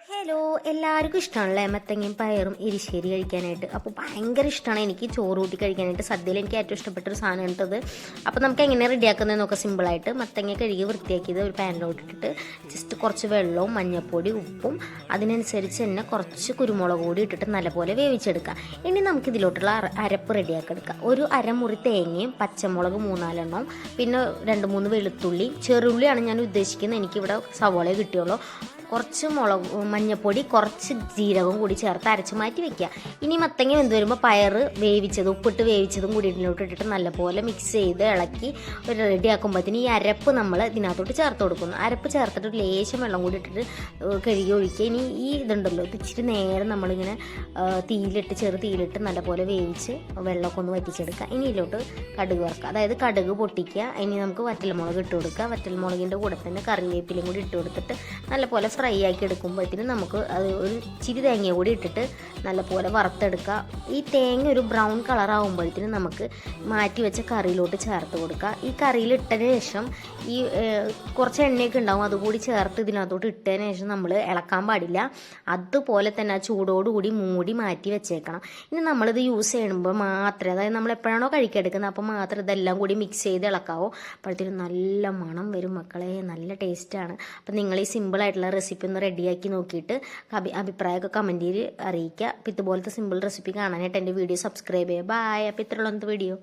Hello, എല്ലാവർക്കും ഇഷ്ടമാണല്ലേ മത്തങ്ങയും പയറും എരിശ്ശേരി കഴിക്കാനായിട്ട്. അപ്പോൾ ഭയങ്കര ഇഷ്ടമാണ് എനിക്ക് ചോറ് കൂട്ടി കഴിക്കാനായിട്ട്. സദ്യയിൽ എനിക്ക് ഏറ്റവും ഇഷ്ടപ്പെട്ടൊരു സാധനം ഇട്ടത്. അപ്പോൾ നമുക്ക് എങ്ങനെ റെഡിയാക്കുന്നത് നോക്കാം സിമ്പിളായിട്ട്. മത്തങ്ങ കഴുകി വൃത്തിയാക്കിയത് ഒരു പാനിലോട്ട് ഇട്ടിട്ട് ജസ്റ്റ് കുറച്ച് വെള്ളവും മഞ്ഞൾപ്പൊടി ഉപ്പും അതിനനുസരിച്ച് തന്നെ കുറച്ച് കുരുമുളക് പൊടി ഇട്ടിട്ട് നല്ലപോലെ വേവിച്ചെടുക്കാം. ഇനി നമുക്ക് ഇതിലോട്ടുള്ള അരപ്പ് റെഡിയാക്കി എടുക്കാം. ഒരു അരമുറി തേങ്ങയും പച്ചമുളക് 3-4 പിന്നെ 2-3 വെളുത്തുള്ളി, ചെറുള്ളിയാണ് ഞാൻ ഉദ്ദേശിക്കുന്നത്. എനിക്കിവിടെ സവോളയെ കിട്ടിയുള്ളൂ. കുറച്ച് മഞ്ഞൾപ്പൊടി, കുറച്ച് ജീരകവും കൂടി ചേർത്ത് അരച്ച് മാറ്റി വെക്കുക. ഇനി മത്തങ്ങ വെന്ത് വരുമ്പോൾ പയർ വേവിച്ചതും ഉപ്പിട്ട് വേവിച്ചതും കൂടി ഇതിലോട്ട് ഇട്ടിട്ട് നല്ലപോലെ മിക്സ് ചെയ്ത് ഇളക്കി റെഡിയാക്കുമ്പോഴത്തേന് ഈ അരപ്പ് നമ്മൾ ഇതിനകത്തോട്ട് ചേർത്ത് കൊടുക്കുന്നു. അരപ്പ് ചേർത്തിട്ട് ലേശം വെള്ളം കൂടി ഇട്ടിട്ട് കഴുകി ഒഴിക്കുക. ഇനി ഈ ഇതുണ്ടല്ലോ, ഇത് ഇച്ചിരി നേരം നമ്മളിങ്ങനെ ചെറു തീയിലിട്ട് നല്ലപോലെ വേവിച്ച് വെള്ളമൊക്കെ ഒന്ന് വറ്റിച്ചെടുക്കുക. ഇനി ഇതിലോട്ട് കടുക് വറുക്കുക, അതായത് കടുക് പൊട്ടിക്കുക. ഇനി നമുക്ക് വറ്റൽമുളക് ഇട്ട് കൊടുക്കുക. വറ്റൽമുളകിൻ്റെ കൂടെ തന്നെ കറിവേപ്പിലയും കൂടി ഇട്ട് കൊടുത്തിട്ട് നല്ലപോലെ ഫ്രൈ ആക്കി എടുക്കുമ്പോഴത്തേന് നമുക്ക് അത് ഒരു ഇച്ചിരി തേങ്ങ കൂടി ഇട്ടിട്ട് നല്ലപോലെ വറുത്തെടുക്കുക. ഈ തേങ്ങ ഒരു ബ്രൗൺ കളർ ആകുമ്പോഴത്തേന് നമുക്ക് മാറ്റി വെച്ച കറിയിലോട്ട് ചേർത്ത് കൊടുക്കുക. ഈ കറിയിൽ ഇട്ടതിന് ശേഷം ഈ കുറച്ച് എണ്ണയൊക്കെ ഉണ്ടാവും, അതുകൂടി ചേർത്ത് ഇതിനകത്തോട്ട് ഇട്ടതിന് ശേഷം നമ്മൾ ഇളക്കാൻ പാടില്ല. അതുപോലെ തന്നെ ആ ചൂടോടുകൂടി മൂടി മാറ്റി വെച്ചേക്കണം. ഇനി നമ്മളിത് യൂസ് ചെയ്യുമ്പോൾ മാത്രമേ, അതായത് നമ്മൾ എപ്പോഴാണോ കഴിക്കെടുക്കുന്നത് അപ്പോൾ മാത്രം ഇതെല്ലാം കൂടി മിക്സ് ചെയ്ത് ഇളക്കാവോ. അപ്പോഴത്തേനും നല്ല മണം വരും മക്കളെ, നല്ല ടേസ്റ്റാണ്. അപ്പം നിങ്ങൾ ഈ സിമ്പിളായിട്ടുള്ള റെസിപ്പി ഒന്ന് റെഡിയാക്കി നോക്കിയിട്ട് അഭിപ്രായമൊക്കെ കമൻറ്റിൽ അറിയിക്കുക. അപ്പോൾ ഇതുപോലത്തെ സിമ്പിൾ റെസിപ്പി കാണാനായിട്ട് എൻ്റെ വീഡിയോ സബ്സ്ക്രൈബ് ചെയ്യുക. ബൈ. അപ്പോൾ ഇത്രയുള്ള വീഡിയോ.